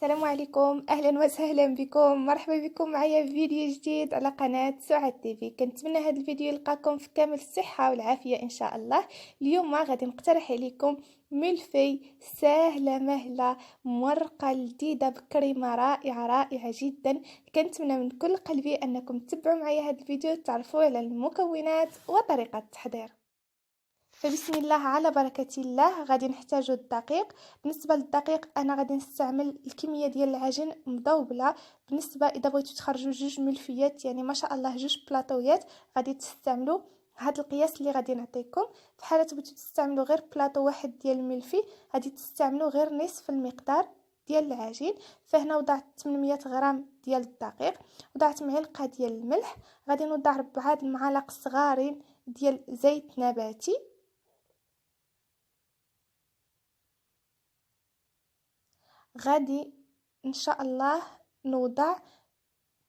السلام عليكم، اهلا وسهلا بكم، مرحبا بكم معايا في فيديو جديد على قناه سعاد تيفي. كنتمنى هذا الفيديو يلقاكم في كامل الصحه والعافيه ان شاء الله. اليوم غادي نقترح عليكم ملفي سهله مهله مرقه لذيذه بكريمه رائعه جدا. كنتمنى من كل قلبي انكم تتبعوا معايا هذا الفيديو، تعرفوا على المكونات وطريقه التحضير. فبسم الله على بركة الله. غادي نحتاجو الدقيق. بالنسبه للدقيق انا غادي نستعمل الكميه ديال العجين مضوبله. بالنسبه اذا بغيتو تخرجوا جوج ملفيات، يعني ما شاء الله جوج بلاطويات، غادي تستعملوا هذا القياس اللي غادي نعطيكم. في حاله بغيتو تستعملوا غير بلاطو واحد ديال الملفي، غادي تستعملوا غير نصف المقدار ديال العجين. فهنا وضعت 800 غرام ديال الدقيق، وضعت معلقه ديال الملح، غادي نوضع 4 المعالق صغارين ديال زيت نباتي، غادي ان شاء الله نوضع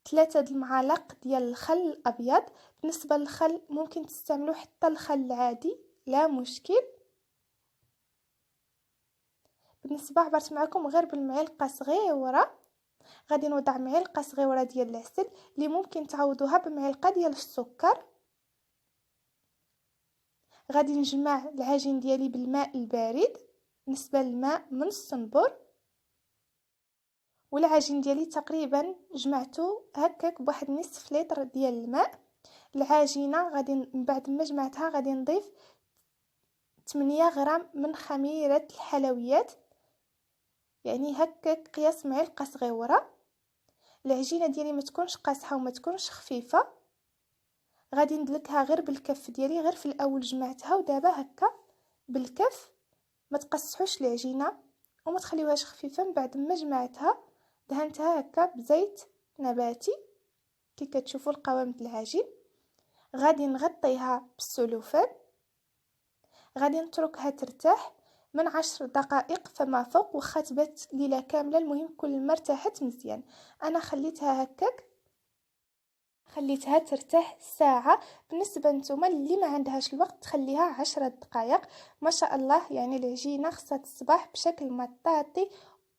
3 المعالق ديال الخل الابيض. بالنسبه للخل ممكن تستعملوا حتى الخل العادي، لا مشكل. بالنسبه عبرت معكم غير بالمعلقه صغيره. غادي نوضع معلقه صغيره ديال العسل اللي ممكن تعوضوها بمعلقه ديال السكر. غادي نجمع العجين ديالي بالماء البارد. بالنسبه للماء من الصنبور، والعجين ديالي تقريبا جمعته هكاك بواحد نصف لتر ديال الماء. العجينه غادي من بعد ما جمعتها غادي نضيف 8 غرام من خميره الحلويات، يعني هكاك قياس معلقه صغيره. العجينه ديالي ما تكونش قاصحه وما تكونش خفيفه. غادي ندلكها غير بالكف ديالي، غير في الاول جمعتها ودابا هكا بالكف. ما تقصحوش العجينه وما تخليوهاش خفيفه. من بعد ما جمعتها دهنتها هكا بزيت نباتي كي كتشوفوا القوام د العجين. غادي نغطيها بالسلوفان، غادي نتركها ترتاح من 10 دقائق فما فوق، واخا تبات ليله كامله، المهم كل ما ارتاحت مزيان. انا خليتها هكاك، خليتها ترتاح ساعه. بالنسبه نتوما اللي ما عندهاش الوقت تخليها 10 دقائق. ما شاء الله، يعني العجينه خصها تصبح بشكل مطاطي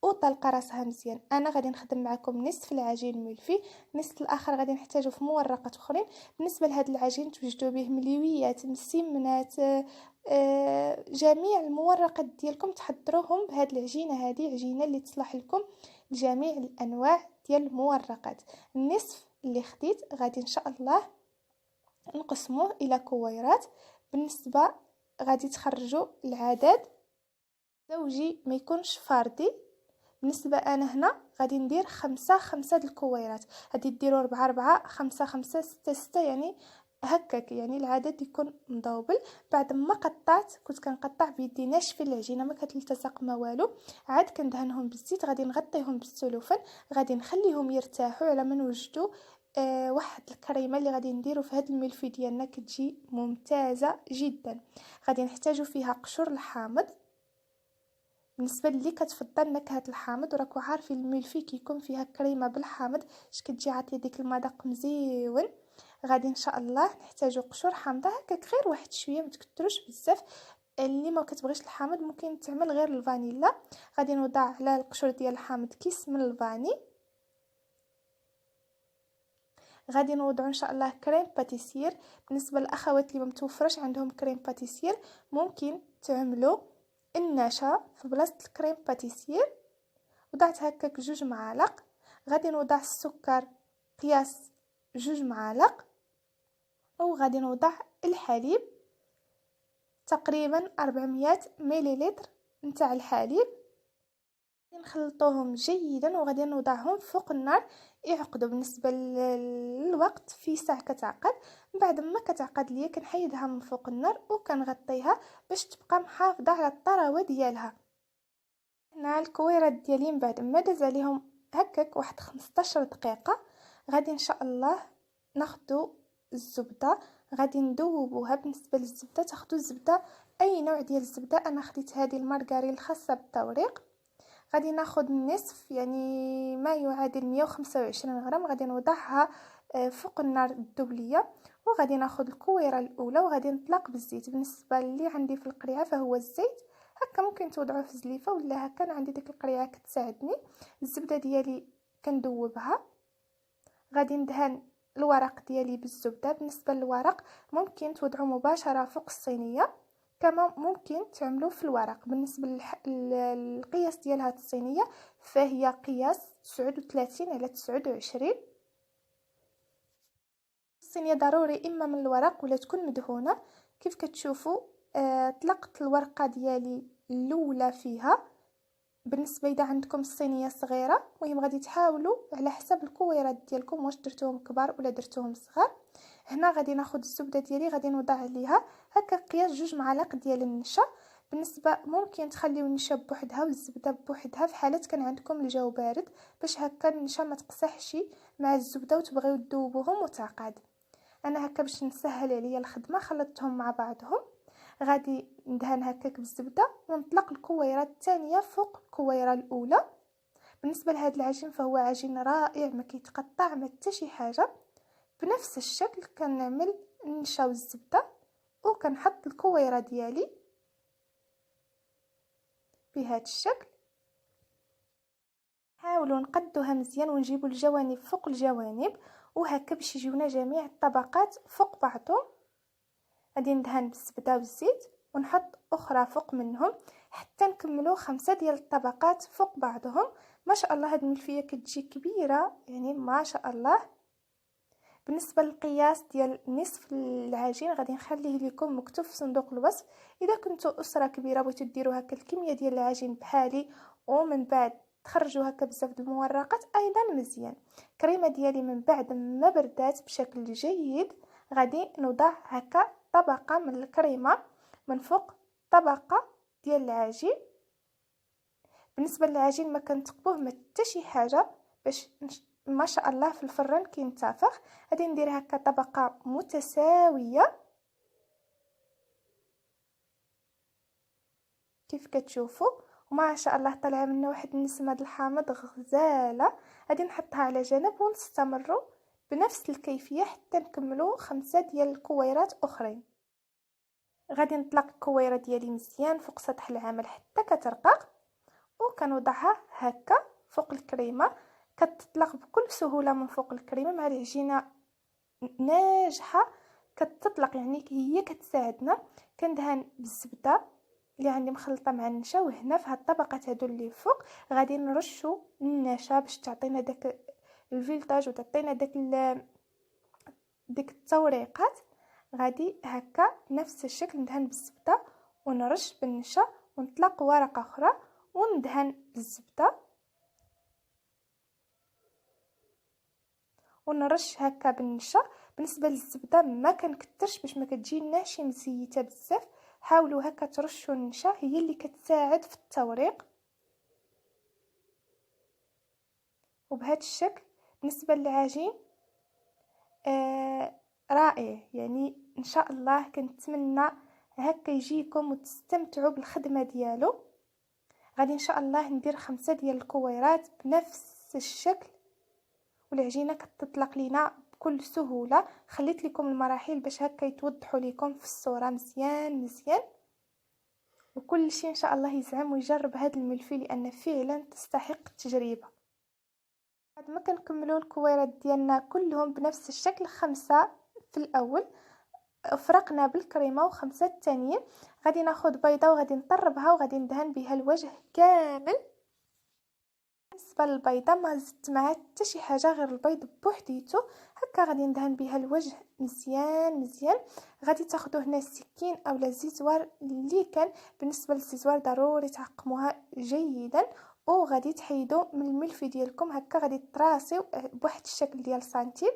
وطلقه راسها مزيان. انا غادي نخدم معكم نصف العجين ملفي، نصف الاخر غادي نحتاجو في مورقات اخرين. بالنسبه لهذا العجين توجدوا به مليويات، مسمنات، جميع المورقات ديالكم تحضروهم بهذه العجينه. هذه عجينه اللي تصلح لكم لجميع الانواع ديال المورقات. النصف اللي خديت غادي ان شاء الله نقسموه الى كويرات. بالنسبه غادي تخرجوا العدد زوجي، ما يكونش فردي. بالنسبه انا هنا غادي ندير 5 د الكويرات، غادي ديروا 4 5 6 يعني هكاك، يعني العدد يكون مضوبل. بعد ما قطعت كنت كنقطع بيدي ناشفه العجينه ما كتلتصق ما والو، عاد كندهنهم بالزيت. غادي نغطيهم بالسلوفان، غادي نخليهم يرتاحوا على ما نوجدوا واحد الكريمه اللي غادي نديرو في هذا الملفي ديالنا، كتجي ممتازه جدا. غادي نحتاجو فيها قشور الحامض. بالنسبه للي كتفضل نكهه الحامض، وراكو عارفين الملفي كيكون فيها كريمه بالحامض اش كتجي عاطيه ديك المذاق مزيون. غادي ان شاء الله نحتاجو قشور حامضه هكاك غير واحد شويه، ما تكثروش بزاف. اللي ما كتبغيش الحامض ممكن تعمل غير الفانيلا. غادي نوضع على القشور ديال الحامض كيس من الفاني. غادي نوضعوا ان شاء الله كريم باتيسير. بالنسبه للاخوات اللي ما متوفرش عندهم كريم باتيسير ممكن تعملوا النشا في بلاصه الكريم باتيسير. وضعت هكاك 2 معالق. غادي نوضع السكر قياس 2 معالق، وغادي نوضع الحليب تقريبا 400 مليلتر نتاع الحليب. نخلطوهم جيدا وغادي نوضعهم فوق النار يعقدوا. بالنسبه للوقت في ساعه كتعقد. من بعد ما كتعقد ليا كنحيدها من فوق النار وكنغطيها باش تبقى محافظه على الطراوه ديالها. هنا الكويرات ديالي من بعد ما داز عليهم هكاك واحد 15 دقيقه، غادي ان شاء الله ناخذوا الزبده، غادي ندوبوها. بالنسبه للزبده تاخذوا الزبده اي نوع ديال الزبده. انا خديت هذه المارغرين الخاصه بالتوريق. غادي ناخذ النصف، يعني ما يعادل 125 غرام. غادي نوضعها فوق النار الدبليه، وغادي ناخذ الكويره الاولى وغادي نطلق بالزيت. بالنسبه اللي عندي في القريعه فهو الزيت هكا ممكن توضعوه في زليفه ولا هكا. انا عندي ديك القريعه كتساعدني. الزبده ديالي كندوبها، غادي ندهن الورق ديالي بالزبده. بالنسبه للورق ممكن توضعوا مباشره فوق الصينيه، كما ممكن تعملوا في الورق. بالنسبه للقياس ديال هذه الصينيه فهي قياس 39 على 29. الصينيه ضروري اما من الورق ولا تكون مدهونه. كيف كتشوفوا طلقت الورقه ديالي الاولى فيها. بالنسبه اذا عندكم الصينيه صغيره، المهم غادي تحاولوا على حسب الكويرات ديالكم واش درتوهم كبار ولا درتوهم صغار. هنا غادي ناخذ الزبده ديالي، غادي نوضع عليها هكا قياس 2 معالق ديال النشا. بالنسبه ممكن تخليو النشا بوحدها والزبده بوحدها في حاله كان عندكم الجو بارد، باش هكا النشا ما تقصحش مع الزبده وتبغيو تذوبوهم وتعقد. انا هكا باش نسهل عليا الخدمه خلطتهم مع بعضهم. غادي ندهن هكاك بالزبده ونطلق الكويره الثانيه فوق الكويره الاولى. بالنسبه لهذا العجين فهو عجين رائع، ما كيتقطع ما حتى شي حاجه. بنفس الشكل كنعمل النشا والزبده وكنحط الكويره ديالي بهذا الشكل. حاولوا نقدوها مزيان ونجيبوا الجوانب فوق الجوانب وهكا باش يجيونا جميع الطبقات فوق بعضهم. غادي ندهن بالزبده والزيت ونحط اخرى فوق منهم حتى نكملوا 5 ديال الطبقات فوق بعضهم. ما شاء الله هاد الملفيه كتجي كبيره، يعني ما شاء الله. بالنسبه للقياس ديال نصف العجين غادي نخليه لكم مكتوب في صندوق الوصف. اذا كنتوا اسره كبيره بغيتوا ديروا هكا الكميه ديال العجين بحالي ومن بعد تخرجوا هكا بزاف المورقات ايضا مزيان. الكريمه ديالي من بعد ما بردات بشكل جيد غادي نوضع هكا طبقه من الكريمه من فوق طبقه ديال العجين. بالنسبه للعجين ما كنتقبوه ما حتى شي حاجه باش ما شاء الله في الفران كينتفخ. غادي ندير هكا طبقه متساويه كيف كتشوفوا، وما شاء الله طلع منه واحد النسمه د الحامض غزاله. غادي نحطها على جنب ونستمروا بنفس الكيفيه حتى نكملوا 5 ديال الكويرات اخرين. غادي نطلق الكويره ديالي مزيان فوق سطح العمل حتى كترقق وكنوضعها هكا فوق الكريمه. كتطلق بكل سهوله من فوق الكريمه مع العجينه ناجحه كتطلق، يعني هي كتساعدنا. كندهن بالزبده اللي عندي مخلطه مع النشا، وهنا في هاد الطبقات هادو اللي فوق غادي نرشوا النشا باش تعطينا داك الفيلتاج وتعطينا ديك التوريقات. غادي هكا نفس الشكل ندهن بالزبده ونرش بالنشا ونطلق ورقه اخرى وندهن بالزبده ونرش هكا بالنشا. بالنسبه للزبده ما كنكثرش باش ما كتجيناش مزيته بزاف. حاولوا هكا ترشوا النشا، هي اللي كتساعد في التوريق. وبهذا الشكل بالنسبه للعجين رائع، يعني ان شاء الله كنتمنى هكا يجيكم وتستمتعوا بالخدمه ديالو. غادي ان شاء الله ندير 5 ديال الكويرات بنفس الشكل والعجينه كتطلق لينا بكل سهوله. خليت لكم المراحل باش هكا يتوضحوا لكم في الصوره مزيان مزيان. وكل شيء ان شاء الله يزعم ويجرب هذا الملفي لان فعلا تستحق التجربه. بعد ما كنكملوا الكويرات ديالنا كلهم بنفس الشكل 5 في الاول فرقنا بالكريمه و5 الثانيين. غادي ناخذ بيضه وغادي نطربها وغادي ندهن بها الوجه كامل. بالنسبه للبيضه ما زدت معها حتى شي حاجه غير البيض بوحديته هكا. غادي ندهن بها الوجه مزيان مزيان. غادي تاخذوا هنا السكين اولا الزيزوار اللي كان. بالنسبه للزيزوار ضروري تعقموها جيدا وغادي تحيدوا من الملفي ديالكم هكا. غادي تراسيو بواحد الشكل ديال سنتيم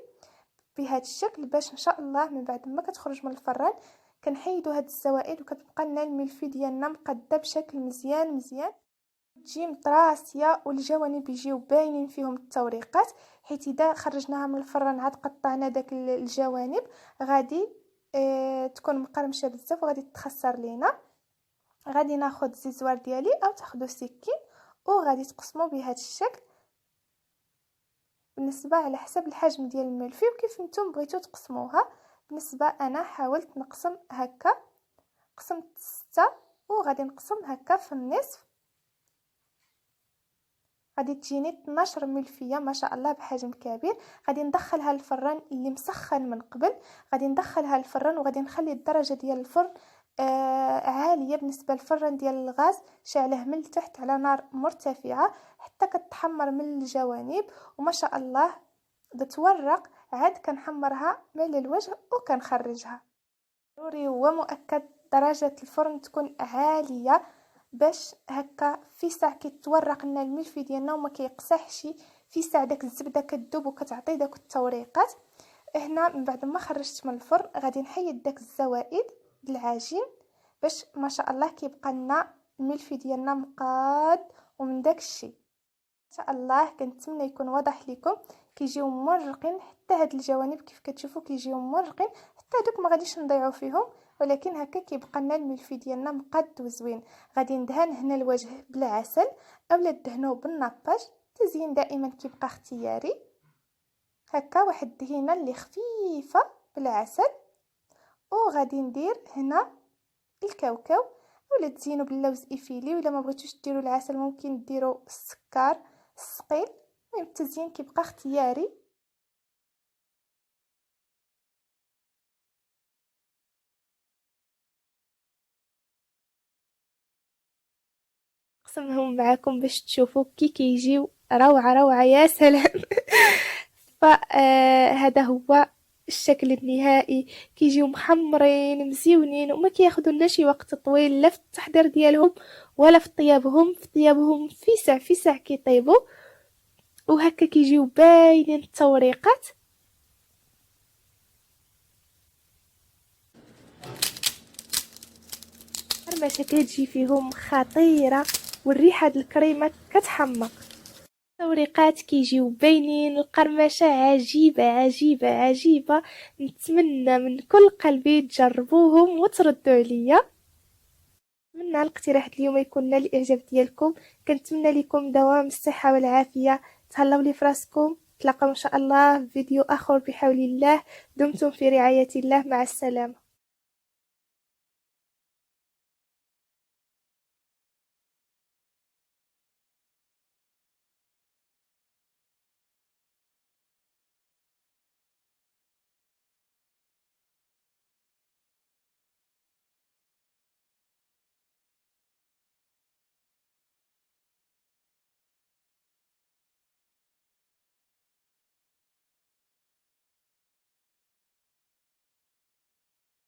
بهذا الشكل باش ان شاء الله من بعد ما كتخرج من الفران كنحيدوا هاد الزوائد وكتبقى لنا الملفي ديالنا مقاده بشكل مزيان مزيان. تجي مطراسيه والجوانب يجيو باينين فيهم التوريقات، حيت اذا خرجناها من الفران عاد قطعنا داك الجوانب غادي تكون مقرمشه بزاف وغادي تخسر لينا. غادي ناخذ الزيزوار ديالي او تاخذوا سكين وغادي تقسموا بهذا الشكل بالنسبه على حسب الحجم ديال الملفي وكيف نتوما بغيتو تقسموها. بالنسبه انا حاولت نقسم هكا، قسمت 6 وغادي نقسم هكا في النصف. غادي تجيني 12 ملفيه ما شاء الله بحجم كبير. غادي ندخلها للفران اللي مسخن من قبل. غادي ندخلها للفران وغادي نخلي الدرجه ديال الفرن عاليه بالنسبه للفران ديال الغاز، شعله من التحت على نار مرتفعه حتى كتحمر من الجوانب وما شاء الله تتورق. عاد كنحمرها من الوجه وكنخرجها. ضروري ومؤكد درجه الفرن تكون عاليه باش هكا في ساعه كيتورق لنا الملفي ديالنا وما كيقصحش، في ساعه داك الزبده كتذوب وكتعطي داك التوريقات. هنا من بعد ما خرجت من الفرن غادي نحيد داك الزوائد العجين باش ما شاء الله كيبقى لنا الملفي ديالنا مقاد ومن داك الشيء. ان شاء الله كنتمنى يكون واضح لكم. كيجيو مرقين حتى هاد الجوانب كيف كتشوفوا كيجيو مرقين، حتى هذوك ما غاديش نضيعوا فيهم، ولكن هكا كيبقى لنا الملفي ديالنا مقاد وزوين. غادي ندهن هنا الوجه بالعسل اولا دهنوه بالناباج، التزيين دائما كيبقى اختياري. هكا واحد الدهينه اللي خفيفه بالعسل. وغادي ندير هنا الكاوكاو ولا تزينوا باللوز افيلي، ولا ما بغيتوش ديروا العسل ممكن ديروا السكر الثقيل. المهم التزيين كيبقى اختياري. نقسمهم معكم باش تشوفوا كي كيجيو روعه روعه يا سلام. فهذا هو الشكل النهائي. كيجيو محمرين مزيونين وما كياخذولناش وقت طويل لا في التحضير ديالهم ولا في طيابهم. في ساعه كيطيبوا وهكا كيجيو باينين التوريقات. القرمشه كتجي فيهم خطيره والريحه د الكريمه كتحمق. التوريقات كيجيو باينين، القرمشه عجيبه عجيبه عجيبه. نتمنى من كل قلبي تجربوهم وتردوا عليا. نتمنى الاقتراح اليوم يكون نال الاعجاب ديالكم. كنتمنى لكم دوام الصحه والعافيه. تهلاو لي فراسكم. تلاقاو ان شاء الله في فيديو اخر بحول الله. دمتم في رعايه الله. مع السلامه.